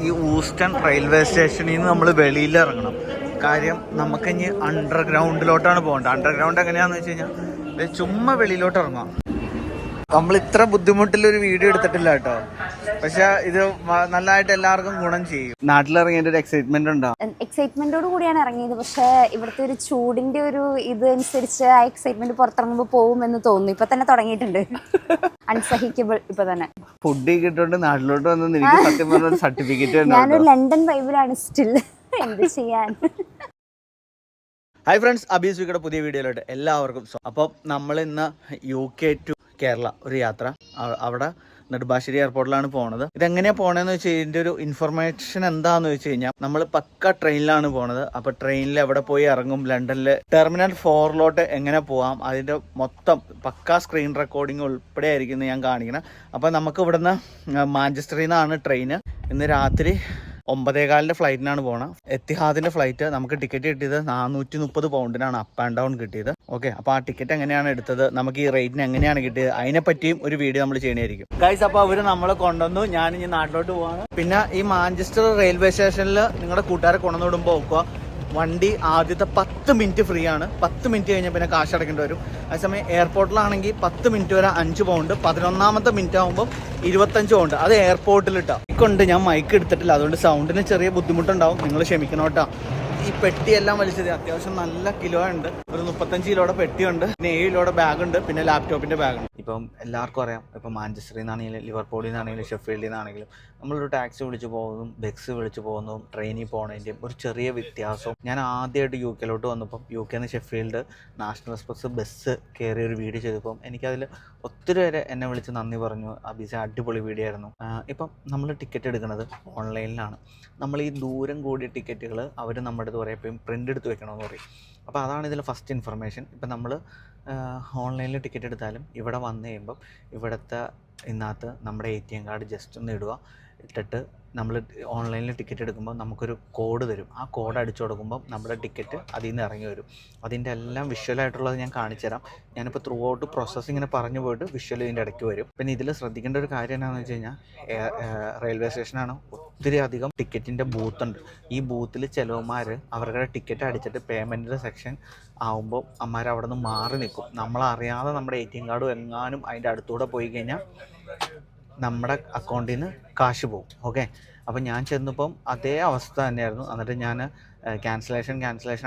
ഈ ഊസ്റ്റൺ റെയിൽവേ സ്റ്റേഷനിൽ നിന്ന് നമ്മൾ വെളിയിൽ ഇറങ്ങണം. കാര്യം നമുക്കിനി അണ്ടർഗ്രൗണ്ടിലോട്ടാണ് പോകേണ്ടത്. അണ്ടർഗ്രൗണ്ട് എങ്ങനെയാണെന്ന് വെച്ച് കഴിഞ്ഞാൽ ചുമ്മാ വെളിയിലോട്ട് ഇറങ്ങാം. നമ്മൾ ഇത്ര ബുദ്ധിമുട്ടിലൊരു വീഡിയോ എടുത്തിട്ടില്ല കേട്ടോ, പക്ഷെ ഇത് നല്ലതായിട്ട് എല്ലാവർക്കും ഗുണം ചെയ്യും. നാട്ടിലിറങ്ങിയ ഒരു എക്സൈറ്റ്മെന്റ് ഉണ്ടോ? എക്സൈറ്റ്മെന്റോട് കൂടിയാണ് ഇറങ്ങിയത്, പക്ഷെ ഇവിടുത്തെ ഒരു ചൂടിന്റെ ഒരു ഇത് അനുസരിച്ച് ആ എക്സൈറ്റ്മെന്റ് പുറത്തിറങ്ങുമ്പോൾ പോകുമെന്ന് തോന്നുന്നു. ഇപ്പൊ തന്നെ തുടങ്ങിയിട്ടുണ്ട്. അൺസഹിക്കബിൾ ഇപ്പൊ തന്നെ. ഫുഡ് കിട്ടുകൊണ്ട് നാട്ടിലോട്ട് വന്ന് എനിക്ക് സത്യം പറഞ്ഞ സർട്ടിഫിക്കറ്റ്. ഞാനൊരു ലണ്ടൻ വൈബിലാണ് സ്റ്റിൽ. എന്ത് ചെയ്യാൻ. ഹായ് ഫ്രണ്ട്സ്, അബീസ് വീക്കയുടെ പുതിയ വീഡിയോയിലോട്ട് എല്ലാവർക്കും. അപ്പം നമ്മൾ ഇന്ന് UK ടു കേരള ഒരു യാത്ര. അവിടെ നെടുമ്പാശ്ശേരി എയർപോർട്ടിലാണ് പോണത്. ഇതെങ്ങനെയാണ് പോണതെന്ന് വെച്ച് കഴിഞ്ഞാൽ ഇതിൻ്റെ ഒരു ഇൻഫർമേഷൻ എന്താണെന്ന് വെച്ച് കഴിഞ്ഞാൽ നമ്മൾ പക്ക ട്രെയിനിലാണ് പോണത്. അപ്പോൾ ട്രെയിനിൽ എവിടെ പോയി ഇറങ്ങും, ലണ്ടനിൽ ടെർമിനൽ 4 എങ്ങനെ പോകാം, അതിൻ്റെ മൊത്തം പക്ക സ്ക്രീൻ റെക്കോർഡിങ് ഉൾപ്പെടെ ആയിരിക്കും ഞാൻ കാണിക്കണം. അപ്പോൾ നമുക്ക് ഇവിടുന്ന് മാഞ്ചസ്റ്ററിൽ നിന്നാണ് ട്രെയിന്. ഇന്ന് രാത്രി 9:15 ഫ്ലൈറ്റിനാണ് പോകണം. എത്തിഹാദിൻ്റെ ഫ്ലൈറ്റ് നമുക്ക് ടിക്കറ്റ് കിട്ടിയത് 430 പൗണ്ടിനാണ് അപ്പ് ആൻഡ് ഡൗൺ കിട്ടിയത്. ഓക്കെ, അപ്പോൾ ആ ടിക്കറ്റ് എങ്ങനെയാണ് എടുത്തത്, നമുക്ക് ഈ റേറ്റിന് എങ്ങനെയാണ് കിട്ടിയത്, അതിനെപ്പറ്റിയും ഒരു വീഡിയോ നമ്മൾ ചെയ്യണമായിരിക്കും ഗൈസ്. അപ്പോൾ അവർ നമ്മളെ കൊണ്ടുവന്നു. ഞാൻ ഇനി നാട്ടിലോട്ട് പോവാണ്. പിന്നെ ഈ മാഞ്ചസ്റ്റർ റെയിൽവേ സ്റ്റേഷനിൽ നിങ്ങളുടെ കൂട്ടുകാരെ കൊണ്ടുവന്ന് വിടുമ്പോൾ നോക്കുക, വണ്ടി ആദ്യത്തെ 10 മിനിറ്റ് ഫ്രീ ആണ്. 10 മിനിറ്റ് കഴിഞ്ഞാൽ പിന്നെ കാശ് അടയ്ക്കേണ്ടി വരും. അതേസമയം എയർപോർട്ടിലാണെങ്കിൽ 10 മിനിറ്റ് വരെ 5 പൗണ്ട്, 11ാമത്തെ മിനിറ്റ് ആകുമ്പോൾ 25 പൗണ്ട്. അത് എയർപോർട്ടിലിട്ടാ. കൊണ്ട് ഞാൻ മൈക്ക് എടുത്തിട്ടില്ല, അതുകൊണ്ട് സൗണ്ടിന് ചെറിയ ബുദ്ധിമുട്ടുണ്ടാവും, നിങ്ങൾ ക്ഷമിക്കണം കേട്ടോ. ഈ പെട്ടിയെല്ലാം വലിച്ചത് അത്യാവശ്യം നല്ല കിലോ ഉണ്ട്. ഒരു 35 കിലോയുടെ പെട്ടിയുണ്ട്, പിന്നെ 7 കിലോയുടെ ബാഗുണ്ട്, പിന്നെ ലാപ്ടോപ്പിന്റെ ബാഗുണ്ട്. ഇപ്പം എല്ലാവർക്കും അറിയാം, ഇപ്പം മാഞ്ചസ്റ്ററിൽ നിന്നാണെങ്കിലും ലിവർപൂളിൽ നിന്നാണെങ്കിലും ഷെഫീൽഡിൽ നിന്നാണെങ്കിലും നമ്മളൊരു ടാക്സി വിളിച്ച് പോകുന്നതും ബസ് വിളിച്ച് പോകുന്നതും ട്രെയിനിൽ പോകുന്നതിൻ്റെയും ഒരു ചെറിയ വ്യത്യാസവും. ഞാൻ ആദ്യമായിട്ട് UK വന്നപ്പം UK Sheffield national express bus കയറിയ ഒരു വീഡിയോ ചെയ്തപ്പം എനിക്കതിൽ ഒത്തിരി പേര് എന്നെ വിളിച്ച് നന്ദി പറഞ്ഞു. അബീസ അടിപൊളി വീഡിയോ ആയിരുന്നു. ഇപ്പം നമ്മൾ ടിക്കറ്റ് എടുക്കുന്നത് ഓൺലൈനിലാണ്. നമ്മൾ ഈ ദൂരം കൂടിയ ടിക്കറ്റുകൾ അവർ നമ്മുടെ അടുത്ത് പറയും ഇപ്പം പ്രിൻ്റ് എടുത്ത് വെക്കണമെന്ന് പറയും. അപ്പോൾ അതാണ് ഇതിൽ ഫസ്റ്റ് ഇൻഫർമേഷൻ. ഇപ്പം നമ്മൾ ഓൺലൈനിൽ ടിക്കറ്റ് എടുത്താലും ഇവിടെ വന്നു കഴിയുമ്പം ഇവിടുത്തെ ഇതിനകത്ത് നമ്മുടെ ATM കാർഡ് ജസ്റ്റ് ഒന്ന് ഇട്ടിട്ട് നമ്മൾ ഓൺലൈനിൽ ടിക്കറ്റ് എടുക്കുമ്പോൾ നമുക്കൊരു കോഡ് തരും. ആ കോഡ് അടിച്ചു കൊടുക്കുമ്പം നമ്മുടെ ടിക്കറ്റ് അതിൽ നിന്ന് ഇറങ്ങി വരും. അതിൻ്റെ എല്ലാം വിഷ്വലായിട്ടുള്ളത് ഞാൻ കാണിച്ചു തരാം. ഞാനിപ്പോൾ ത്രൂ ഔട്ട് പ്രോസസ്സ് ഇങ്ങനെ പറഞ്ഞു പോയിട്ട് വിഷ്വൽ ഇതിൻ്റെ ഇടയ്ക്ക് വരും. പിന്നെ ഇതിൽ ശ്രദ്ധിക്കേണ്ട ഒരു കാര്യം എന്താണെന്ന് വെച്ച് കഴിഞ്ഞാൽ റെയിൽവേ സ്റ്റേഷനാണ്, ഒത്തിരി അധികം ടിക്കറ്റിൻ്റെ ബൂത്തുണ്ട്. ഈ ബൂത്തിൽ ചിലവന്മാർ അവരുടെ ടിക്കറ്റ് അടിച്ചിട്ട് പേയ്മെൻറ്റിൻ്റെ സെക്ഷൻ ആകുമ്പോൾ അമ്മമാർ അവിടെ നിന്ന് മാറി നിൽക്കും. നമ്മളറിയാതെ നമ്മുടെ ATM കാർഡ് എങ്ങാനും അതിൻ്റെ അടുത്തൂടെ പോയി കഴിഞ്ഞാൽ നമ്മുടെ അക്കൗണ്ടിൽ നിന്ന് കാശ് പോകും. ഓക്കെ, അപ്പം ഞാൻ ചെന്നപ്പം അതേ അവസ്ഥ തന്നെയായിരുന്നു. എന്നിട്ട് ഞാൻ ക്യാൻസലേഷൻ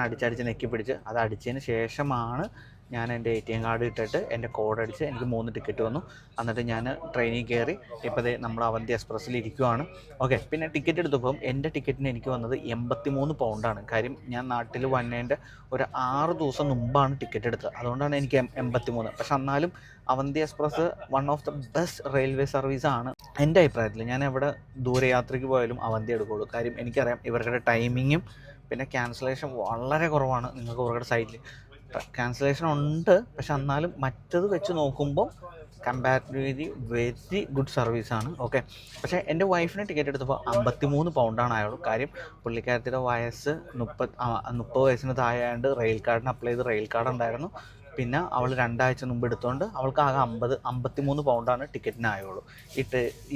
അടിച്ചടിച്ച് നെക്കി പിടിച്ച് അത് അടിച്ചതിന് ശേഷമാണ് ഞാൻ എൻ്റെ ATM കാർഡ് ഇട്ടിട്ട് എൻ്റെ കോഡ് അടിച്ച് എനിക്ക് 3 ടിക്കറ്റ് വന്നു. എന്നിട്ട് ഞാൻ ട്രെയിനിൽ കയറി ഇപ്പോൾ നമ്മൾ അവന്തി എക്സ്പ്രസ്സിൽ ഇരിക്കുവാണ്. ഓക്കെ, പിന്നെ ടിക്കറ്റ് എടുത്തപ്പം എൻ്റെ ടിക്കറ്റിന് എനിക്ക് വന്നത് 83 പൗണ്ടാണ്. കാര്യം ഞാൻ നാട്ടിൽ വന്നതിൻ്റെ ഒരു 6 ദിവസം മുമ്പാണ് ടിക്കറ്റ് എടുത്തത്, അതുകൊണ്ടാണ് എനിക്ക് 83. പക്ഷെ എന്നാലും Avanti express one of the best railway സർവീസാണ് എൻ്റെ അഭിപ്രായത്തിൽ. ഞാൻ എവിടെ ദൂരയാത്രയ്ക്ക് പോയാലും അവന്തി എടുക്കുകയുള്ളൂ. കാര്യം എനിക്കറിയാം ഇവരുടെ ടൈമിങ്ങും പിന്നെ ക്യാൻസലേഷൻ വളരെ കുറവാണ്. നിങ്ങൾക്ക് ഇവരുടെ സൈറ്റിൽ ക്യാൻസലേഷൻ ഉണ്ട്, പക്ഷെ എന്നാലും മറ്റത് വെച്ച് നോക്കുമ്പോൾ കമ്പാരിറ്റീവ്ലി വെരി ഗുഡ് സർവീസാണ്. ഓക്കെ, പക്ഷേ എൻ്റെ വൈഫിന് ടിക്കറ്റ് എടുത്തപ്പോൾ 53 പൗണ്ടാണ് ആയുള്ളൂ. കാര്യം പുള്ളിക്കാരത്തിൻ്റെ വയസ്സ് 30 വയസ്സിന് താഴെയായതുകൊണ്ട് റെയിൽ കാർഡിന് അപ്ലൈ ചെയ്ത് റെയിൽ കാർഡ് ഉണ്ടായിരുന്നു. പിന്നെ അവൾ 2 ആഴ്ച മുമ്പ് എടുത്തുകൊണ്ട് അവൾക്ക് ആകെ 53 പൗണ്ടാണ് ടിക്കറ്റിനായുള്ളൂ.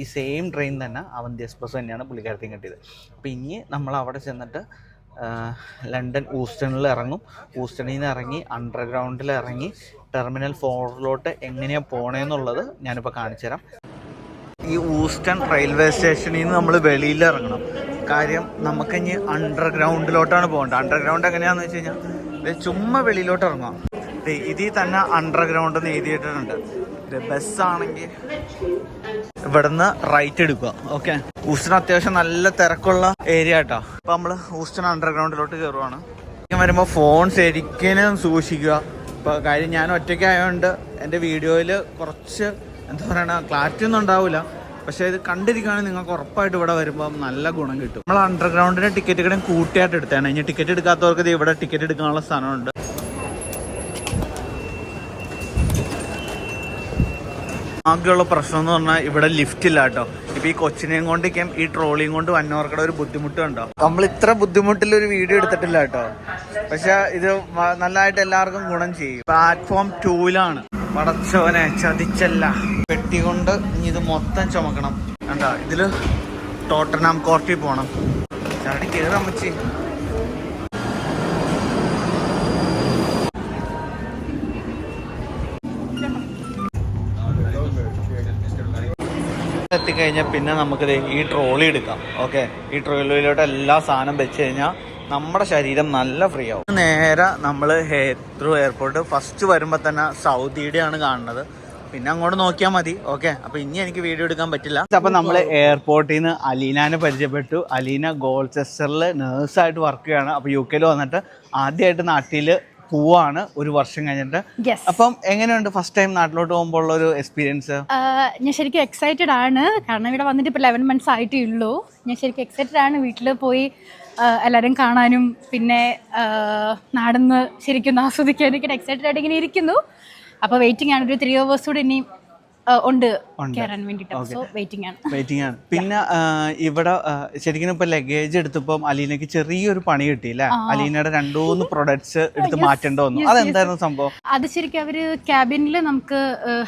ഈ സെയിം ട്രെയിൻ തന്നെ അവന്തി എക്സ്പ്രസ് തന്നെയാണ് പുള്ളിക്കാരത്തേക്ക് കിട്ടിയത്. അപ്പോൾ ഇനി നമ്മൾ അവിടെ ചെന്നിട്ട് ലണ്ടൻ ഊസ്റ്റണിൽ ഇറങ്ങും. ഊസ്റ്റണിൽ നിന്ന് ഇറങ്ങി അണ്ടർഗ്രൗണ്ടിൽ ഇറങ്ങി ടെർമിനൽ 4 എങ്ങനെയാണ് പോണേന്നുള്ളത് ഞാനിപ്പോൾ കാണിച്ചു തരാം. ഈ ഊസ്റ്റൺ റെയിൽവേ സ്റ്റേഷനിൽ നിന്ന് നമ്മൾ വെളിയിൽ ഇറങ്ങണം. കാര്യം നമുക്കിനി അണ്ടർഗ്രൗണ്ടിലോട്ടാണ് പോകേണ്ടത്. അണ്ടർഗ്രൗണ്ട് എങ്ങനെയാണെന്ന് വെച്ച് കഴിഞ്ഞാൽ ചുമ്മാ വെളിയിലോട്ട് ഇറങ്ങാം. ഇതിൽ തന്നെ അണ്ടർഗ്രൗണ്ട് എന്ന് എഴുതിയിട്ടുണ്ട്. ബസ്സാണെങ്കിൽ ഇവിടുന്ന് റൈറ്റ് എടുക്കുക. ഓക്കെ, ഊസ്റ്റൺ അത്യാവശ്യം നല്ല തിരക്കുള്ള ഏരിയ കേട്ടോ. അപ്പോൾ നമ്മൾ ഊസ്റ്റൺ അണ്ടർഗ്രൗണ്ടിലോട്ട് കയറുവാണ്. വരുമ്പോൾ ഫോൺ ശരിക്കും സൂക്ഷിക്കുക. ഇപ്പോൾ കാര്യം ഞാൻ ഒറ്റയ്ക്കായതുകൊണ്ട് എൻ്റെ വീഡിയോയിൽ കുറച്ച് എന്താ പറയണ ക്ലാരിറ്റി ഒന്നും ഉണ്ടാവില്ല, പക്ഷേ ഇത് കണ്ടിരിക്കുകയാണെങ്കിൽ നിങ്ങൾക്ക് ഉറപ്പായിട്ട് ഇവിടെ വരുമ്പോൾ നല്ല ഗുണം കിട്ടും. നമ്മൾ അണ്ടർഗ്രൗണ്ടിൻ്റെ ടിക്കറ്റ് കൂടെ കൂട്ടിയായിട്ട് എടുത്താണ്. ഇനി ടിക്കറ്റ് എടുക്കാത്തവർക്ക് ഇവിടെ ടിക്കറ്റ് എടുക്കാനുള്ള സ്ഥലമുണ്ട്. ആകെയുള്ള പ്രശ്നം എന്ന് പറഞ്ഞാൽ ഇവിടെ ലിഫ്റ്റ് ഇല്ല കേട്ടോ. ഇപ്പം ഈ കൊച്ചിനെയും കൊണ്ടിരിക്കാം ഈ ട്രോളിയും കൊണ്ട് വന്നവർക്കുടെ ഒരു ബുദ്ധിമുട്ടുണ്ടോ. നമ്മൾ ഇത്ര ബുദ്ധിമുട്ടിലൊരു വീഡിയോ എടുത്തിട്ടില്ല കേട്ടോ, പക്ഷെ ഇത് നല്ലതായിട്ട് എല്ലാവർക്കും ഗുണം ചെയ്യും. പ്ലാറ്റ്ഫോം 2 പടച്ചവനെ ചതിച്ചല്ല. പെട്ടി കൊണ്ട് ഇനി ഇത് മൊത്തം ചുമക്കണം. കണ്ടാ ഇതില് ടോട്ടനാം കോർട്ടിൽ പോകണം. ചാടി കയറാൻ പറ്റി. എത്തിക്കഴിഞ്ഞാൽ പിന്നെ നമുക്കിത് ഈ ട്രോളി എടുക്കാം. ഓക്കെ, ഈ ട്രോളിയിലോട്ട് എല്ലാ സാധനം വെച്ച് കഴിഞ്ഞാൽ നമ്മുടെ ശരീരം നല്ല ഫ്രീ ആവും. നേരെ നമ്മൾ ഹീത്രൂ എയർപോർട്ട് ഫസ്റ്റ് വരുമ്പോൾ തന്നെ സൗദിയുടെയാണ് കാണുന്നത്. പിന്നെ അങ്ങോട്ട് നോക്കിയാൽ മതി. ഓക്കെ, അപ്പോൾ ഇനി എനിക്ക് വീഡിയോ എടുക്കാൻ പറ്റില്ല. അപ്പോൾ നമ്മൾ എയർപോർട്ടിൽ നിന്ന് അലീനാനെ പരിചയപ്പെട്ടു. അലീന ഗോൾച്ചസ്റ്ററിൽ നേഴ്സായിട്ട് വർക്ക് ചെയ്യാണ്. അപ്പോൾ UK വന്നിട്ട് ആദ്യമായിട്ട് നാട്ടിൽ പോവാണ് ഒരു വർഷം കഴിഞ്ഞിട്ട്. അപ്പം എങ്ങനെയുണ്ട് ഫസ്റ്റ് ടൈം നാട്ടിലോട്ട് പോകുമ്പോൾ ഉള്ള ഒരു എക്സ്പീരിയൻസ്? ഞാൻ ശരിക്കും എക്സൈറ്റഡ് ആണ്. കാരണം ഇവിടെ വന്നിട്ട് ഇപ്പോൾ 11 months ആയിട്ടേ ഉള്ളൂ. ഞാൻ ശരിക്കും എക്സൈറ്റഡ് ആണ് വീട്ടിൽ പോയി എല്ലാവരും കാണാനും പിന്നെ നാടെന്ന് ശരിക്കും ആസ്വദിക്കാനൊക്കെ എക്സൈറ്റഡ് ആയിട്ട് ഇങ്ങനെ ഇരിക്കുന്നു. അപ്പോൾ വെയിറ്റിംഗ് ആണ്. ഒരു 3 hours കൂടെ ഇനി ഉണ്ട് കയറാൻ വേണ്ടിയിട്ട്. സോ വെയിറ്റിംഗ് ആണ്. പിന്നെ ഇവിടെ ശരിക്കും ഇപ്പൊ ലഗേജ് എടുത്തപ്പം അലീനക്ക് ചെറിയൊരു പണി കിട്ടിയില്ലേ? അലീനയുടെ 2-3 പ്രൊഡക്ട്സ് എടുത്ത് മാറ്റേണ്ടി വന്നു. അതെന്തായിരുന്നു സംഭവം? അത് ശരിക്കും അവര് ക്യാബിനിൽ നമുക്ക്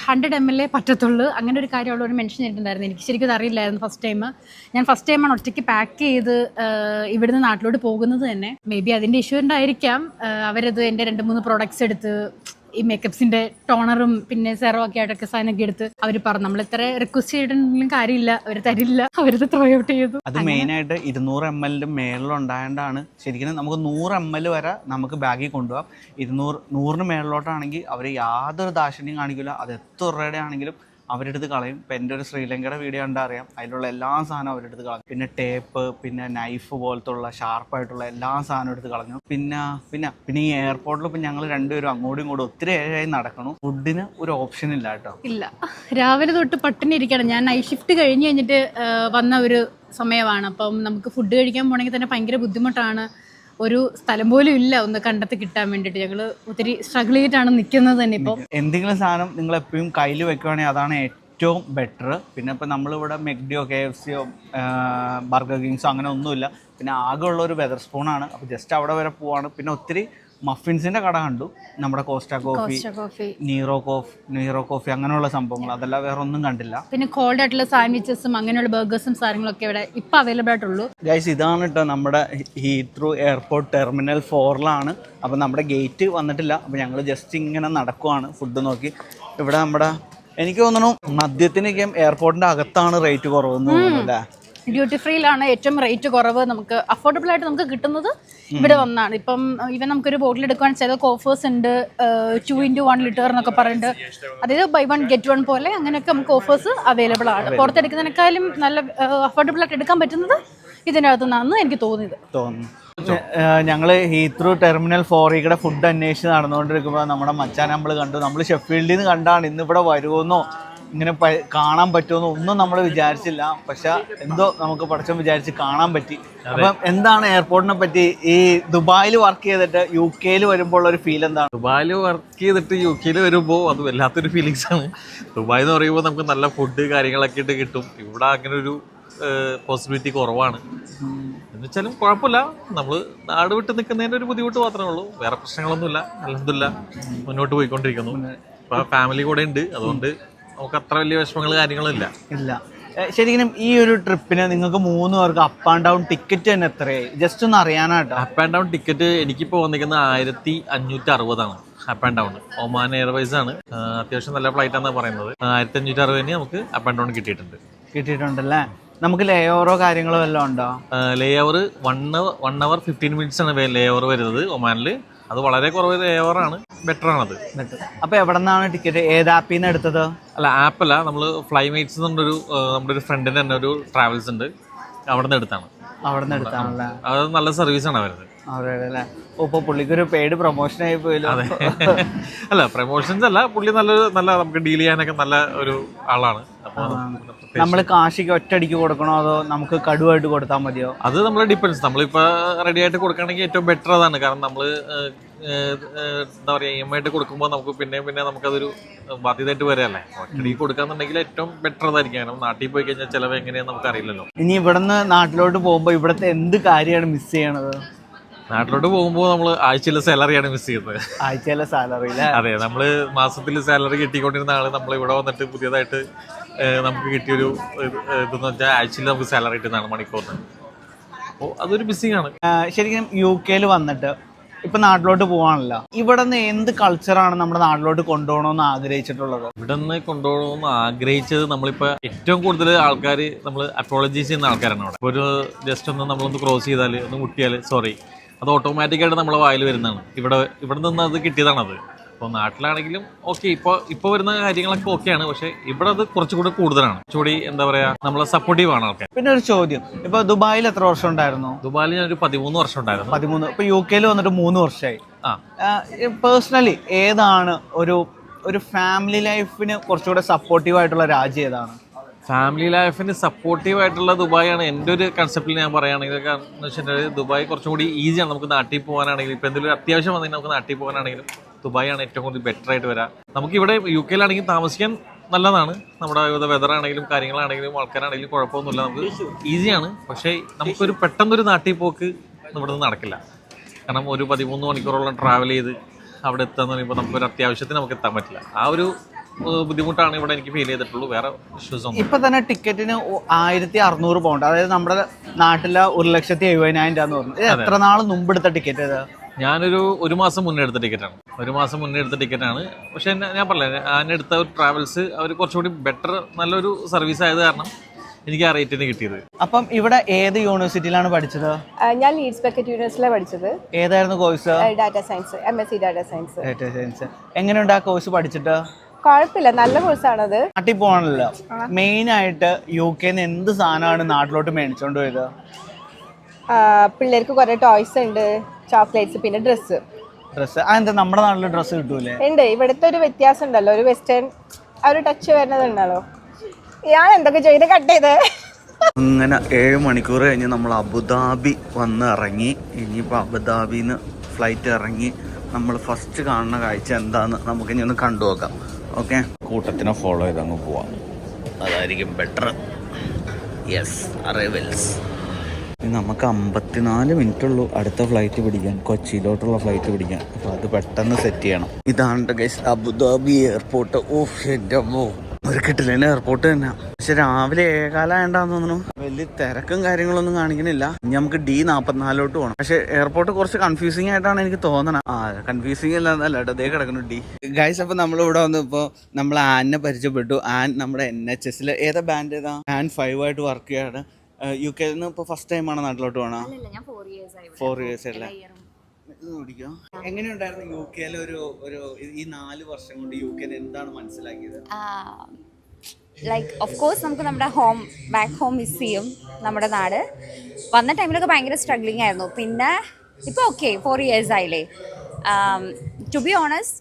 100 ml പറ്റത്തുള്ളൂ അങ്ങനെ ഒരു കാര്യം അവളോട് മെൻഷൻ ചെയ്തിട്ടുണ്ടായിരുന്നു. എനിക്ക് ശരിക്കും അത് അറിയില്ലായിരുന്നു ഞാൻ ഫസ്റ്റ് ടൈമാണ് ഒറ്റയ്ക്ക് പാക്ക് ചെയ്ത് ഇവിടുന്ന് നാട്ടിലോട്ട് പോകുന്നത് തന്നെ. മേ ബി അതിന്റെ ഇഷ്യൂ ഉണ്ടായിരിക്കാം. അവരത് എൻ്റെ 2-3 പ്രോഡക്ട്സ് എടുത്ത് ഈ മേക്കപ്സിന്റെ ടോണറും പിന്നെ സെറോ ഒക്കെ ആയിട്ടൊക്കെ സാധനമൊക്കെ എടുത്ത് അവർ പറഞ്ഞു. നമ്മൾ എത്ര റിക്വസ്റ്റ് ചെയ്തിട്ടുണ്ടെങ്കിലും കാര്യമില്ല, അവർ തരില്ല, അവരത് ത്രോ ഔട്ട് ചെയ്തു. അത് മെയിൻ ആയിട്ട് 200 ml മേളിലുണ്ടായതുകൊണ്ടാണ്. ശരിക്കും നമുക്ക് 100 ml വരെ നമുക്ക് ബാഗിൽ കൊണ്ടുപോകാം. 100 മേളിലോട്ടാണെങ്കിൽ അവർ യാതൊരു ദാക്ഷിണ്യം കാണിക്കില്ല. അത് എത്ര രൂപയുടെ ആണെങ്കിലും അവരെടുത്ത് കളയും. ഇപ്പം എൻ്റെ ഒരു ശ്രീലങ്കയുടെ വീഡിയോ കണ്ടാൽ അറിയാം, അതിലുള്ള എല്ലാ സാധനവും അവരെടുത്ത് കളഞ്ഞു. പിന്നെ ടേപ്പ്, പിന്നെ നൈഫ് പോലത്തുള്ള ഷാർപ്പായിട്ടുള്ള എല്ലാ സാധനവും എടുത്ത് കളഞ്ഞു. പിന്നെ ഈ എയർപോർട്ടിൽ ഇപ്പം ഞങ്ങൾ രണ്ടുപേരും അങ്ങോട്ടും ഇങ്ങോട്ടും ഒത്തിരി ഏഴായി നടക്കണം. ഫുഡിന് ഒരു ഓപ്ഷൻ ഇല്ല കേട്ടോ. ഇല്ല, രാവിലെ തൊട്ട് പട്ടിണി ഇരിക്കണം. ഞാൻ നൈറ്റ് ഷിഫ്റ്റ് കഴിഞ്ഞിട്ട് വന്ന ഒരു സമയമാണ്. അപ്പം നമുക്ക് ഫുഡ് കഴിക്കാൻ പോകണമെങ്കിൽ തന്നെ ഭയങ്കര ബുദ്ധിമുട്ടാണ്. ഒരു സ്ഥലം പോലും ഇല്ല ഒന്ന് കണ്ടെത്തി കിട്ടാൻ വേണ്ടിയിട്ട്. ഞങ്ങൾ ഒത്തിരി സ്ട്രഗിൾ ചെയ്തിട്ടാണ് നിൽക്കുന്നത് തന്നെ. ഇപ്പോൾ എന്തെങ്കിലും സാധനം നിങ്ങൾ എപ്പോഴും കയ്യിൽ വെക്കുവാണെങ്കിൽ അതാണ് ഏറ്റവും ബെറ്റർ. പിന്നെ ഇപ്പം നമ്മളിവിടെ മെക്ഡിയോ KFCയോ ബർഗർ കിങ്സോ അങ്ങനെ ഒന്നുമില്ല. പിന്നെ ആകെ ഉള്ള ഒരു വെതർ സ്പൂണാണ്. അപ്പോൾ ജസ്റ്റ് അവിടെ വരെ പോവാണ്. പിന്നെ ഒത്തിരി മഫിൻസിൻ്റെ കട കണ്ടു. നമ്മുടെ കോസ്റ്റ കോഫി, നീറോ കോഫി അങ്ങനെയുള്ള സംഭവങ്ങൾ. അതല്ല വേറെ ഒന്നും കണ്ടില്ല. പിന്നെ കോൾഡ് ആയിട്ടുള്ള സാൻഡ്വിച്ചസും അങ്ങനെയുള്ള ബർഗേഴ്സും സാധനങ്ങളൊക്കെ ഇവിടെ ഇപ്പം അവൈലബിൾ ആയിട്ടുള്ളൂ. ഗൈസ്, ഇതാണ് കേട്ടോ നമ്മുടെ ഹീത്രൂ എയർപോർട്ട് ടെർമിനൽ 4-ലാണ്. അപ്പോൾ നമ്മുടെ ഗേറ്റ് വന്നിട്ടില്ല. അപ്പോൾ ഞങ്ങൾ ജസ്റ്റ് ഇങ്ങനെ നടക്കുവാണ് ഫുഡ് നോക്കി. ഇവിടെ നമ്മുടെ എനിക്ക് തോന്നുന്നു മദ്യത്തിനൊക്കെ എയർപോർട്ടിൻ്റെ അകത്താണ് റേറ്റ് കുറവെന്ന് തോന്നുന്നു അല്ലേ? ഡ്യൂട്ടി ഫ്രീയിലാണ് ഏറ്റവും റേറ്റ് കുറവ്. നമുക്ക് അഫോർഡബിൾ ആയിട്ട് നമുക്ക് കിട്ടുന്നത് ഇവിടെ വന്നാണ്. ഇപ്പം ഇവൻ നമുക്കൊരു ബോട്ടിൽ എടുക്കുകയാണെന്ന് ചില ഓഫേഴ്സ് ഉണ്ട്. 2x1 ലിറ്റർ എന്നൊക്കെ പറഞ്ഞിട്ട്, അതായത് buy 1 get 1 പോലെ അങ്ങനെയൊക്കെ നമുക്ക് ഓഫേഴ്സ് അവൈലബിൾ ആണ്. പുറത്തെടുക്കുന്നതിനേക്കാളും നല്ല അഫോർഡബിൾ ആയിട്ട് എടുക്കാൻ പറ്റുന്നത് ഇതിനകത്ത് നിന്നാണെന്ന് എനിക്ക് തോന്നുന്നു. ഞങ്ങൾ ഹീത്രൂ ടെർമിനൽ 4 ഫുഡ് അന്വേഷിച്ച് നടന്നുകൊണ്ടിരിക്കുമ്പോൾ നമ്മുടെ മച്ചാൻ നമ്മൾ കണ്ടു. നമ്മൾ ഷെഫീൽഡിൽ നിന്ന് കണ്ടാണ്. ഇന്നിവിടെ വരുമെന്നോ ഇങ്ങനെ കാണാൻ പറ്റുമെന്നോ ഒന്നും നമ്മൾ വിചാരിച്ചില്ല. പക്ഷെ എന്തോ നമുക്ക് പഠിച്ചോ വിചാരിച്ച് കാണാൻ പറ്റി. അപ്പം എന്താണ് എയർപോർട്ടിനെ പറ്റി ഈ ദുബായിൽ വർക്ക് ചെയ്തിട്ട് UK വരുമ്പോൾ ഒരു ഫീൽ എന്താണ്? ദുബായിൽ വർക്ക് ചെയ്തിട്ട് UK വരുമ്പോൾ അത് വല്ലാത്തൊരു ഫീലിങ്സ് ആണ്. ദുബായ് എന്ന് പറയുമ്പോൾ നമുക്ക് നല്ല ഫുഡ് കാര്യങ്ങളൊക്കെ ഇട്ട് കിട്ടും. ഇവിടെ അങ്ങനെ ഒരു പോസിബിലിറ്റി കുറവാണ്. എന്ന് വെച്ചാലും കുഴപ്പമില്ല. നമ്മൾ നാട് വിട്ട് നിൽക്കുന്നതിൻ്റെ ഒരു ബുദ്ധിമുട്ട് മാത്രമേ ഉള്ളൂ. വേറെ പ്രശ്നങ്ങളൊന്നുമില്ല. അൽഹംദുലില്ലാഹ് മുന്നോട്ട് പോയിക്കൊണ്ടിരിക്കുന്നു. ഇപ്പോൾ ഫാമിലി കൂടെ ഉണ്ട്. അതുകൊണ്ട് നമുക്ക് അത്ര വലിയ വിഷമങ്ങൾ കാര്യങ്ങളില്ല. ശരിക്കും ഈ ഒരു ട്രിപ്പിന് നിങ്ങൾക്ക് 3 പേർക്ക് അപ്പ് ആൻഡ് ഡൗൺ ടിക്കറ്റ് തന്നെ എത്രയായി? ജസ്റ്റ് ഒന്ന് അറിയാനായിട്ടോ. അപ്പ് ആൻഡ് ഡൗൺ ടിക്കറ്റ് എനിക്കിപ്പോൾ വന്നിരിക്കുന്നത് 1560 up and down. Oman Airways ആണ്. അത്യാവശ്യം നല്ല ഫ്ലൈറ്റ് ആണെന്നാണ് പറയുന്നത്. 1560 നമുക്ക് അപ്പ് ആൻഡ് ഡൗൺ കിട്ടിയിട്ടുണ്ടല്ലേ? നമുക്ക് ലേ ഓവറോ കാര്യങ്ങളോ വല്ലതും ഉണ്ടോ? ലേ ഓവർ 1 hour 15 minutes ആണ് ലേ ഓവർ വരുന്നത് ഒമാനിൽ. അത് വളരെ കുറവ് ലേ ഓവറാണ്. ബെറ്റർ ആണത്. അപ്പോൾ എവിടെ നിന്നാണ് ടിക്കറ്റ്? ഏത് ആപ്പിൽ നിന്ന് എടുത്തത്? അല്ല, ആപ്പല്ല. നമ്മൾ ഫ്ലൈമേറ്റ്സ് നമ്മുടെ ഒരു ഫ്രണ്ടിന് തന്നെ ഒരു ട്രാവൽസ് ഉണ്ട്. അവിടെ നിന്ന് എടുത്താണ്. അത് നല്ല സർവീസാണ് അവരത്. അല്ലേ? ഇപ്പോൾ പുള്ളിക്കൊരു പെയ്ഡ് പ്രൊമോഷൻ ആയി പോയല്ലോ. അതെ. അല്ല, പ്രൊമോഷൻസ് അല്ല. പുള്ളി നല്ല നമുക്ക് ഡീൽ ചെയ്യാനൊക്കെ നല്ല ഒരു ആളാണ്. നമ്മൾ കാശിക്ക് ഒറ്റയടിക്ക് കൊടുക്കണോ അതോ നമുക്ക് കടുവായിട്ട് കൊടുത്താൽ മതിയോ? അത് നമ്മളെ ഡിപ്പെൻസ്. നമ്മളിപ്പോൾ റെഡി ആയിട്ട് കൊടുക്കുകയാണെങ്കിൽ ഏറ്റവും ബെറ്റർ അതാണ്. കാരണം നമ്മൾ എന്താ പറയുക, EMI ആയിട്ട് കൊടുക്കുമ്പോൾ നമുക്ക് പിന്നെ നമുക്കതൊരു ബാധ്യതയായിട്ട് വരികയല്ലേ. ഒറ്റയടിക്ക് കൊടുക്കാന്നുണ്ടെങ്കിൽ ഏറ്റവും ബെറ്റർ അതായിരിക്കും. കാരണം നാട്ടിൽ പോയി കഴിഞ്ഞാൽ ചിലവ് എങ്ങനെയാണെന്ന് നമുക്ക് അറിയില്ലല്ലോ. ഇനി ഇവിടുന്ന് നാട്ടിലോട്ട് പോകുമ്പോൾ ഇവിടുത്തെ എന്ത് കാര്യമാണ് മിസ് ചെയ്യണത്? നാട്ടിലോട്ട് പോകുമ്പോൾ നമ്മൾ ആഴ്ചയിലെ സാലറിയാണ് മിസ് ചെയ്യുന്നത്. ആഴ്ചയിലെ സാലറി? അതെ, നമ്മൾ മാസത്തിൽ സാലറി കിട്ടിക്കൊണ്ടിരുന്ന ആള് നമ്മൾ ഇവിടെ വന്നിട്ട് പുതിയതായിട്ട് നമുക്ക് കിട്ടിയൊരു ഇതെന്ന് വെച്ചാൽ ആഴ്ചയിൽ നമുക്ക് സാലറി കിട്ടുന്നതാണ് മണിക്കൂറിന്. അപ്പോൾ അതൊരു മിസ്സിംഗ് ആണ്. ശരിക്കും UK വന്നിട്ട് ഇപ്പൊ നാട്ടിലോട്ട് പോവാണല്ലോ, ഇവിടെ നിന്ന് എന്ത് കൾച്ചറാണ് നമ്മുടെ നാട്ടിലോട്ട് കൊണ്ടുപോകണമെന്ന് ആഗ്രഹിച്ചിട്ടുള്ളത്? ഇവിടെ നിന്ന് കൊണ്ടുപോകണമെന്ന് ആഗ്രഹിച്ചത്, നമ്മളിപ്പോൾ ഏറ്റവും കൂടുതൽ ആൾക്കാർ നമ്മൾ അപ്പോളജീസ് ചെയ്യുന്ന ആൾക്കാരാണ് അവിടെ. ഒരു ജസ്റ്റ് ഒന്ന് നമ്മളൊന്ന് ക്രോസ് ചെയ്താൽ, ഒന്ന് മുട്ടിയാൽ സോറി, അത് ഓട്ടോമാറ്റിക്കായിട്ട് നമ്മളെ വായിൽ വരുന്നതാണ്. ഇവിടെ നിന്ന് അത് കിട്ടിയതാണത്. അപ്പോൾ നാട്ടിലാണെങ്കിലും ഓക്കെ, ഇപ്പോൾ വരുന്ന കാര്യങ്ങളൊക്കെ ഓക്കെയാണ്. പക്ഷേ ഇവിടെ അത് കുറച്ചുകൂടി കൂടുതലാണ്, കുറച്ചുകൂടി എന്താ പറയുക, നമ്മളെ സപ്പോർട്ടീവ് ആണ് ആൾക്കാർ. പിന്നെ ഒരു ചോദ്യം, ഇപ്പൊ ദുബായിൽ എത്ര വർഷം ഉണ്ടായിരുന്നു? ദുബായിൽ ഞാനൊരു 13 വർഷം ഉണ്ടായിരുന്നു. 13. ഇപ്പൊ UK വന്നിട്ട് 3 വർഷമായി. പേഴ്സണലി ഏതാണ് ഒരു ഫാമിലി ലൈഫിന് കുറച്ചുകൂടെ സപ്പോർട്ടീവ് ആയിട്ടുള്ള രാജ്യം ഏതാണ്? ഫാമിലി ലൈഫിന് സപ്പോർട്ടീവ് ആയിട്ടുള്ള ദുബായാണ് എൻ്റെ ഒരു കൺസെപ്റ്റിൽ ഞാൻ പറയുകയാണെങ്കിൽ. കാരണം എന്ന് വെച്ചിട്ടുണ്ടെങ്കിൽ ദുബായ് കുറച്ചും കൂടി ഈസിയാണ്. നമുക്ക് നാട്ടിൽ പോകാനാണെങ്കിലും ഇപ്പോൾ എന്തെങ്കിലും അത്യാവശ്യം വന്നെങ്കിൽ നമുക്ക് നാട്ടിൽ പോകാനാണെങ്കിലും ദുബായാണ് ഏറ്റവും കൂടുതൽ ബെറ്റർ ആയിട്ട് വരാം. നമുക്കിവിടെ UK താമസിക്കാൻ നല്ലതാണ്. നമ്മുടെ വെതറാണെങ്കിലും കാര്യങ്ങളാണെങ്കിലും ആൾക്കാരാണെങ്കിലും കുഴപ്പമൊന്നുമില്ല, നമുക്ക് ഈസിയാണ്. പക്ഷേ നമുക്കൊരു പെട്ടെന്നൊരു നാട്ടിൽ പോക്ക് ഇവിടെ നിന്ന് നടക്കില്ല. കാരണം ഒരു 13 മണിക്കൂറോളം ട്രാവൽ ചെയ്ത് അവിടെ എത്താന്ന് പറയുമ്പോൾ നമുക്കൊരു അത്യാവശ്യത്തിന് നമുക്ക് എത്താൻ പറ്റില്ല. ആ ഒരു ബുദ്ധിമുട്ടാണ് ഇവിടെ എനിക്ക് ഫീൽ ചെയ്തിട്ടുള്ളൂ. വേറെ ഇഷ്യൂസ് ഒന്നും. ഇപ്പൊ തന്നെ ടിക്കറ്റിന് 1600 പൗണ്ട്, അതായത് നമ്മുടെ നാട്ടിലെ 1,70,000 രൂപ പറഞ്ഞു. എത്ര നാൾ മുമ്പ് എടുത്ത ടിക്കറ്റ് ഇത്? ഒരു മാസം മുന്നേ എടുത്ത ടിക്കറ്റാണ്. പക്ഷെ ഞാൻ പറഞ്ഞില്ല, ഞാൻ എടുത്ത ഒരു ട്രാവൽസ് അവർ കുറച്ചുകൂടി ബെറ്റർ, നല്ലൊരു സർവീസ് ആയത് കാരണം എനിക്ക് ആ റേറ്റിന് കിട്ടിയത്. അപ്പം ഇവിടെ ഏത് യൂണിവേഴ്സിറ്റിയിലാണ് പഠിച്ചത്? ഞാൻ ലീഡ്സ് ബക്കറ്റ് യൂണിവേഴ്സിറ്റിയിലാണ് പഠിച്ചത്. ഏതായിരുന്നു course? Data science, MSc data science. എങ്ങനെയുണ്ട് ആ കോഴ്സ് പഠിച്ചിട്ട്? കുഴപ്പമില്ല, നല്ല കോഴ്സാണത്. നാട്ടിൽ പോകാനല്ലോ മെയിൻ ആയിട്ട് UK എന്ത് സാധനമാണ് നാട്ടിലോട്ട് മേടിച്ചോണ്ട് പോയത്? പിള്ളേർക്ക് കുറെ ടോയ്സ് ഉണ്ട്, ചോക്ലേറ്റ്സ്, പിന്നെ ഡ്രസ്സ്. അതെന്താ നമ്മുടെ നാട്ടിൽ ഡ്രസ്സ് കിട്ടൂലേ? ഉണ്ട്. ഇവിടുത്തെ ഒരു വ്യത്യാസം ഉണ്ടല്ലോ, ഒരു വെസ്റ്റേൺ ആ ഒരു ടച്ച് വരുന്നതുണ്ടല്ലോ. ഞാൻ എന്തൊക്കെ ചെയ്ത് കട്ട് ചെയ്ത് അങ്ങനെ 7 മണിക്കൂർ കഴിഞ്ഞ് നമ്മൾ അബുദാബി വന്ന് ഇറങ്ങി. ഇനിയിപ്പോൾ അബുദാബിന്ന് ഫ്ലൈറ്റ് ഇറങ്ങി നമ്മൾ ഫസ്റ്റ് കാണുന്ന കാഴ്ച എന്താന്ന് നമുക്ക് ഇനി ഒന്ന് കണ്ടു നോക്കാം. ഓക്കെ, കൂട്ടത്തിനെ ഫോളോ ചെയ്ത് അങ്ങ് പോവാം, അതായിരിക്കും ബെറ്റർ. Yes, arrivals. നമുക്ക് 54 മിനിറ്റ് ഉള്ളൂ അടുത്ത ഫ്ലൈറ്റ് പിടിക്കാൻ, കൊച്ചിയിലോട്ടുള്ള ഫ്ലൈറ്റ് പിടിക്കാൻ. അപ്പോൾ അത് പെട്ടെന്ന് സെറ്റ് ചെയ്യണം. ഇതാണ് ഗൈസ് അബുദാബി എയർപോർട്ട്. ഓഹ് എൻ്റെ അമ്മോ, ഒരു കിട്ടില്ല എയർപോർട്ട് തന്നെ. പക്ഷെ രാവിലെ 7:15 തോന്നുന്നു. വലിയ തിരക്കും കാര്യങ്ങളൊന്നും കാണിക്കുന്നില്ല. ഇനി നമുക്ക് D44 പോകണം. പക്ഷെ എയർപോർട്ട് കുറച്ച് കൺഫ്യൂസിങ് ആയിട്ടാണ് എനിക്ക് തോന്നണം. കൺഫ്യൂസിങ് അല്ല കേട്ടോ, അതേ കിടക്കുന്നു D. ഗൈസ്, അപ്പോൾ നമ്മളിവിടെ വന്നു. ഇപ്പോൾ നമ്മൾ ആനിനെ പരിചയപ്പെട്ടു. ആൻ നമ്മുടെ NHS ഏതാ ബാൻഡ് ഏതാ? ആൻ 5 ആയിട്ട് വർക്ക് ചെയ്യാണ്. UK ഇപ്പോൾ ഫസ്റ്റ് ടൈമാണ് നാട്ടിലോട്ട് പോകണം. 4 ഇയേഴ്സ് അല്ലേ? എങ്ങനെയുണ്ടായിരുന്നു UK ഒരു ഈ 4 വർഷം കൊണ്ട് UK എന്താണ് മനസ്സിലാക്കിയത്? ലൈക്ക് ഓഫ് കോഴ്സ് നമുക്ക് നമ്മുടെ ബാക്ക് ഹോം മിസ് ചെയ്യും. നമ്മുടെ നാട് വന്ന ടൈമിലൊക്കെ ഭയങ്കര സ്ട്രഗ്ലിംഗ് ആയിരുന്നു. പിന്നെ ഇപ്പോൾ ഓക്കെ 4 ഇയേഴ്സ് ആയില്ലേ. To be honest,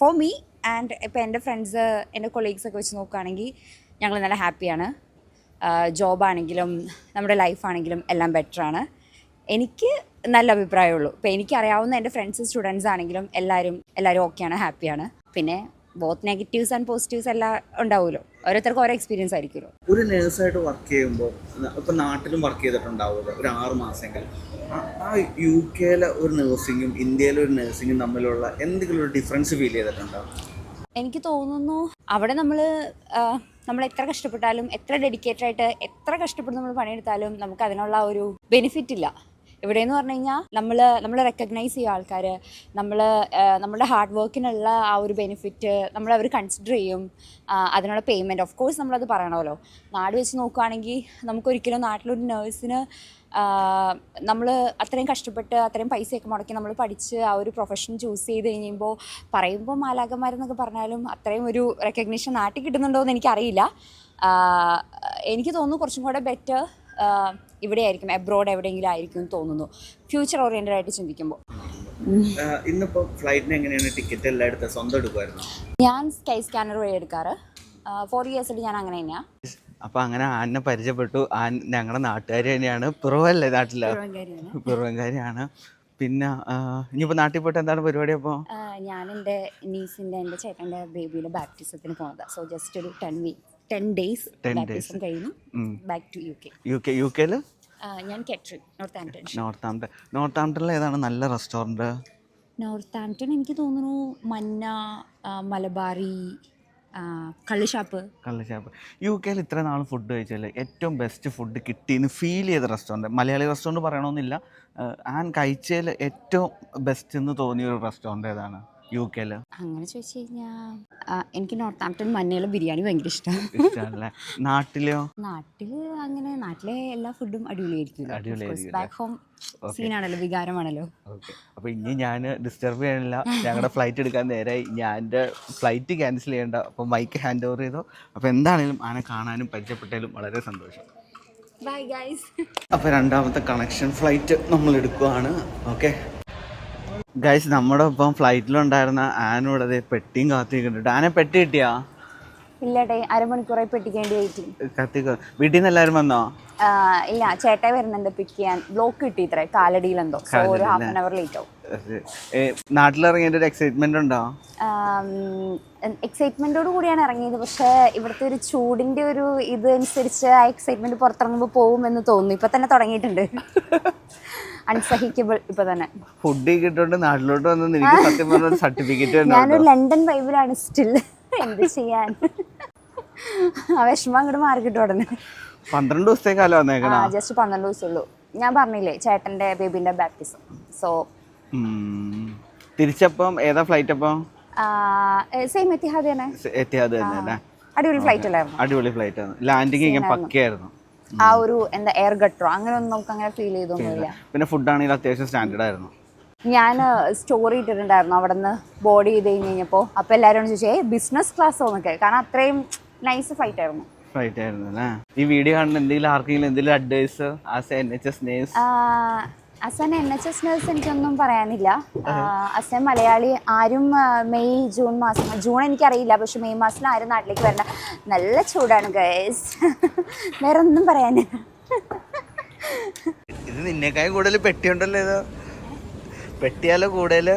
for me and ഇപ്പോൾ എൻ്റെ ഫ്രണ്ട്സ്, എൻ്റെ കൊളീഗ്സൊക്കെ വെച്ച് നോക്കുകയാണെങ്കിൽ ഞങ്ങൾ നല്ല ഹാപ്പിയാണ്. ജോബാണെങ്കിലും നമ്മുടെ ലൈഫാണെങ്കിലും എല്ലാം ബെറ്ററാണ്. എനിക്ക് നല്ല അഭിപ്രായമുള്ളൂ. ഇപ്പോൾ എനിക്കറിയാവുന്ന എൻ്റെ ഫ്രണ്ട്സ്, സ്റ്റുഡൻസ് ആണെങ്കിലും എല്ലാവരും ഓക്കെയാണ്, ഹാപ്പിയാണ്. പിന്നെ ബോത്ത് നെഗറ്റീവ്സ് ആൻഡ് പോസിറ്റീവ്സ് എല്ലാം ഉണ്ടാവുമല്ലോ, ഓരോരുത്തർക്കും ഓരോ എക്സ്പീരിയൻസ് ആയിരിക്കുമല്ലോ. ഒരു നേഴ്സായിട്ട് വർക്ക് ചെയ്യുമ്പോൾ ഇപ്പം നാട്ടിലും വർക്ക് ചെയ്തിട്ടുണ്ടാവുമല്ലോ ഒരു 6 മാസമെങ്കിലും. ആ UK ഒരു നേഴ്സിങ്ങും ഇന്ത്യയിലെ ഒരു നേഴ്സിങ്ങും തമ്മിലുള്ള എന്തെങ്കിലും ഒരു ഡിഫറൻസ് ഫീൽ ചെയ്തിട്ടുണ്ടോ? എനിക്ക് തോന്നുന്നു അവിടെ നമ്മൾ എത്ര കഷ്ടപ്പെട്ടാലും, എത്ര ഡെഡിക്കേറ്റഡ് ആയിട്ട് എത്ര കഷ്ടപ്പെട്ട് നമ്മൾ പണിയെടുത്താലും നമുക്ക് അതിനുള്ള ഒരു ബെനിഫിറ്റ് ഇല്ല. ഇവിടെയെന്ന് പറഞ്ഞു കഴിഞ്ഞാൽ നമ്മൾ റെക്കഗ്നൈസ് ചെയ്യുക ആൾക്കാർ, നമ്മുടെ ഹാർഡ് വർക്കിനുള്ള ആ ഒരു ബെനിഫിറ്റ് അവർ കൺസിഡർ ചെയ്യും. അതിനുള്ള പേയ്മെൻറ്റ് ഓഫ് കോഴ്സ് നമ്മളത് പറയണമല്ലോ. നാട് വെച്ച് നോക്കുകയാണെങ്കിൽ നമുക്കൊരിക്കലും നാട്ടിലൊരു നേഴ്സിന് നമ്മൾ അത്രയും കഷ്ടപ്പെട്ട് അത്രയും പൈസയൊക്കെ മുടക്കി നമ്മൾ പഠിച്ച് ആ ഒരു പ്രൊഫഷൻ ചൂസ് ചെയ്ത് കഴിയുമ്പോൾ പറയുമ്പോൾ മാലാഖമാരെന്നൊക്കെ പറഞ്ഞാലും അത്രയും ഒരു റെക്കഗ്നീഷൻ നാട്ടിൽ കിട്ടുന്നുണ്ടോ എന്ന് എനിക്കറിയില്ല. എനിക്ക് തോന്നുന്നു കുറച്ചും കൂടെ ബെറ്റർ ഇവിടെ ആയിരിക്കും, എബ്രോഡ് എവിടെയെങ്കിലും ആയിരിക്കും എന്ന് തോന്നുന്നു, ഫ്യൂച്ചർ ഓറിയൻറ്റഡ് ആയിട്ട് ചിന്തിക്കുമ്പോൾ. ഇന്നിപ്പോൾ ഫ്ലൈറ്റിന് എങ്ങനെയാണ് ടിക്കറ്റ് എല്ലാം എടുത്തത്? സ്വന്തം എടുക്കുമായിരുന്നു? ഞാൻ സ്കൈ സ്കാനർ വഴി എടുക്കാറ്. 4 ഇയേഴ്സിൽ ഞാൻ അങ്ങനെ തന്നെയാണ്. അപ്പോൾ അങ്ങനെ ആനിനെ പരിചയപ്പെട്ടു. ആൻ ഞങ്ങളുടെ നാട്ടുകാരി തന്നെയാണ്. പിറവല്ലേ നാട്ടിലെ? പിറവൻകാരിയാണ്. പിന്നെ ഇനിയിപ്പോൾ നാട്ടിൽ പോയിട്ട് എന്താണ് പരിപാടി? അപ്പോൾ ഞാൻ എൻ്റെ ചേട്ടൻ്റെ ബേബിയുടെ ബാപ്റ്റിസത്തിന് പോകുന്നത്. സോ ജസ്റ്റ് ഒരു 10 ഡേയ്സ് ബാപ്റ്റിസം കഴിഞ്ഞു ബാക്ക് ടു UK. യിൽ ഞാൻ കെറ്ററിംഗ് നോർത്താംപ്ടണിൽ ഏതാണ് നല്ല റെസ്റ്റോറൻറ്റ്? നോർത്താംപ്ടൺ എനിക്ക് തോന്നുന്നു മന്ന, മലബാറി, കള്ളുഷാപ്പ്. യു കെയിൽ ഇത്ര നാൾ ഫുഡ് കഴിച്ചാൽ ഏറ്റവും ബെസ്റ്റ് ഫുഡ് കിട്ടിയെന്ന് ഫീൽ ചെയ്ത റെസ്റ്റോറൻറ്റ്, മലയാളി റെസ്റ്റോറൻറ്റ് പറയണമെന്നില്ല, ഞാൻ കഴിച്ചതിൽ ഏറ്റവും ബെസ്റ്റ് എന്ന് തോന്നിയ ഒരു റെസ്റ്റോറൻറ്റ് ഏതാണ് യു കെയിൽ? അങ്ങനെ ചോദിച്ചു കഴിഞ്ഞാൽ എനിക്ക് നോർത്ത് ആംപ്ടൺ മഞ്ഞയുള്ള ബിരിയാണി ഭയങ്കര ഇഷ്ടമാണ്. ഇഷ്ടമല്ലേ? നാട്ടിലെയോ? നാട്ടിലെ എല്ലാ ഫുഡും അടിപൊളിയായിരിക്കും. ബാക്ക് ഹോം സീനാണല്ലോ, വികാരമാണല്ലോ. ഓക്കെ, അപ്പോൾ ഇനി ഞാൻ ഡിസ്റ്റർബ് ചെയ്യണില്ല, ഞങ്ങളുടെ ഫ്ലൈറ്റ് എടുക്കാൻ നേരായി. ഞാൻ എൻ്റെ ഫ്ലൈറ്റ് ക്യാൻസൽ ചെയ്യേണ്ട, അപ്പോൾ മൈക്ക് ഹാൻഡ് ഓവർ ചെയ്തോ. അപ്പോൾ എന്താണെങ്കിലും ആനെ കാണാനും പരിചയപ്പെട്ടതിലും വളരെ സന്തോഷം. Bye guys. അപ്പോൾ രണ്ടാമത്തെ കണക്ഷൻ ഫ്ലൈറ്റ് നമ്മൾ എടുക്കുവാണ്. ഓക്കെ ഗൈസ്, നമ്മുടെ ഒപ്പം ഫ്ലൈറ്റിലുണ്ടായിരുന്ന ആനോടെ പെട്ടിയും കാത്തിരിക്കുന്നുണ്ട്. ആനെ പെട്ടി കിട്ടിയാ? ഇല്ലട്ടെ, അരമണിക്കൂറായി പെട്ടിക്കേണ്ടി വെയിറ്റിംഗ്. വീട്ടിൽ നിന്ന് എല്ലാവരും വന്നോ? ഇല്ല, ചേട്ടായി വരുന്നുണ്ട് പിക്ക് ചെയ്യാൻ. ബ്ലോക്ക് കിട്ടി ഇത്ര കാലടിയിലെന്തോ, ഒരു ഹാഫ് ആൻ അവർ ലേറ്റ് ആവും. നാട്ടിലിറങ്ങിയ ഒരു എക്സൈറ്റ്മെന്റ് ഉണ്ടോ? എക്സൈറ്റ്മെന്റോട് കൂടിയാണ് ഇറങ്ങിയത്, പക്ഷേ ഇവിടുത്തെ ഒരു ചൂടിന്റെ ഒരു ഇത് അനുസരിച്ച് ആ എക്സൈറ്റ്മെന്റ് പുറത്തിറങ്ങുമ്പോൾ പോകുമെന്ന് തോന്നുന്നു. ഇപ്പൊ തന്നെ തുടങ്ങിയിട്ടുണ്ട്. അൺസഹിക്കബിൾ ഇപ്പൊ തന്നെ. ഫുഡ് കിട്ടുകൊണ്ട് നാട്ടിലോട്ട് വന്നു. എനിക്ക് സത്യം പറഞ്ഞ സർട്ടിഫിക്കറ്റ് ഞാനൊരു ലണ്ടൻ വൈബിലാണ് സ്റ്റിൽ. എന്ത് ചെയ്യാൻ, ആ വിഷമം അങ്ങോട്ട് മാറി കിട്ടും ഉടനെ. 12 ദിവസത്തേക്കാലോ വന്നേക്കണ? ജസ്റ്റ് 12 ദിവസമുള്ളൂ. ഞാൻ പറഞ്ഞില്ലേ ചേട്ടന്റെ ബേബിന്റെ ബാപ്റ്റിസം. സോ തിരിച്ചപ്പം ഏതാ ഫ്ലൈറ്റ്? അപ്പം സെയിം എത്തിഹാദ് തന്നെ. എത്തിഹാദ് തന്നെ. അടിപൊളി ഫ്ലൈറ്റ് അല്ലായിരുന്നു? അടിപൊളി ഫ്ലൈറ്റ് ആണ്. ലാൻഡിങ് പക്കയായിരുന്നു. ആ ഒരു എന്താ എയർ ഗട്ടറോ അങ്ങനെ ഒന്നും നമുക്ക് അങ്ങനെ ഫീൽ ചെയ്തൊന്നുമില്ല. പിന്നെ ഫുഡ് ആണെങ്കിൽ അത്യാവശ്യം സ്റ്റാൻഡേർഡ് ആയിരുന്നു. ഞാൻ സ്റ്റോറി ഇട്ടിട്ടുണ്ടായിരുന്നു അവിടെ നിന്ന് ബോർഡ് ചെയ്ത് കഴിഞ്ഞപ്പോൾ. അപ്പോൾ എല്ലാവരും ചോദിച്ചേ ബിസിനസ് ക്ലാസ് എന്നൊക്കെ, കാരണം അത്രയും നൈസ് ഫ്ലൈറ്റ് ആയിരുന്നു. അല്ലേ? ഈ വീഡിയോ കാണുന്ന എന്തെങ്കിലും ആർക്കെങ്കിലും എന്തെങ്കിലും advice as a NHS nurse? As an NHS nurse എനിക്കൊന്നും പറയാനില്ല. ആസ് എ മലയാളി ആരും മെയ് ജൂൺ മാസം, ജൂൺ എനിക്കറിയില്ല, പക്ഷെ മെയ് മാസത്തിൽ ആരും നാട്ടിലേക്ക് വരണ്ട. നല്ല ചൂടാണ് ഗൈസ്. വേറെ ഒന്നും പറയാനില്ല. ഇത് നിന്നേക്കാൾ കൂടുതൽ പെട്ടിയുണ്ടല്ലോ. ഇത് പെട്ടിയാലോ കൂടുതൽ?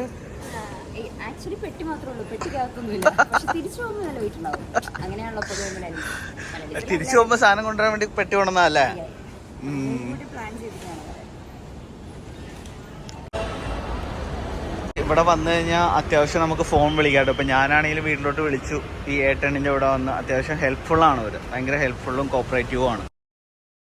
ആക്ച്വലി പെട്ടി മാത്രമേ ഉള്ളൂ, പെട്ടിക്കകത്തൊന്നുമില്ല. പക്ഷെ തിരിച്ചു പോകുമ്പോൾ നല്ല വെയിറ്റ് ഉണ്ടാവും. അങ്ങനെയാണല്ലോ പൊതുവെ. തിരിച്ചു പോകുമ്പോ സാധനം കൊണ്ടുവരാൻ വേണ്ടി പെട്ടി കൊണ്ടുവന്നല്ലേ? പ്ലാൻ ചെയ്തിട്ടാണ്. ഇവിടെ വന്നു കഴിഞ്ഞാൽ അത്യാവശ്യം നമുക്ക് ഫോൺ വിളിക്കാട്ടോ. ഇപ്പം ഞാനാണെങ്കിലും വീട്ടിലോട്ട് വിളിച്ചു. ഈ ഏട്ടണിൻ്റെ ഇവിടെ വന്ന് അത്യാവശ്യം ഹെൽപ്ഫുള്ളാണ് അവർ. ഭയങ്കര ഹെൽപ്ഫുള്ളും കോപ്പറേറ്റീവും ആണ്.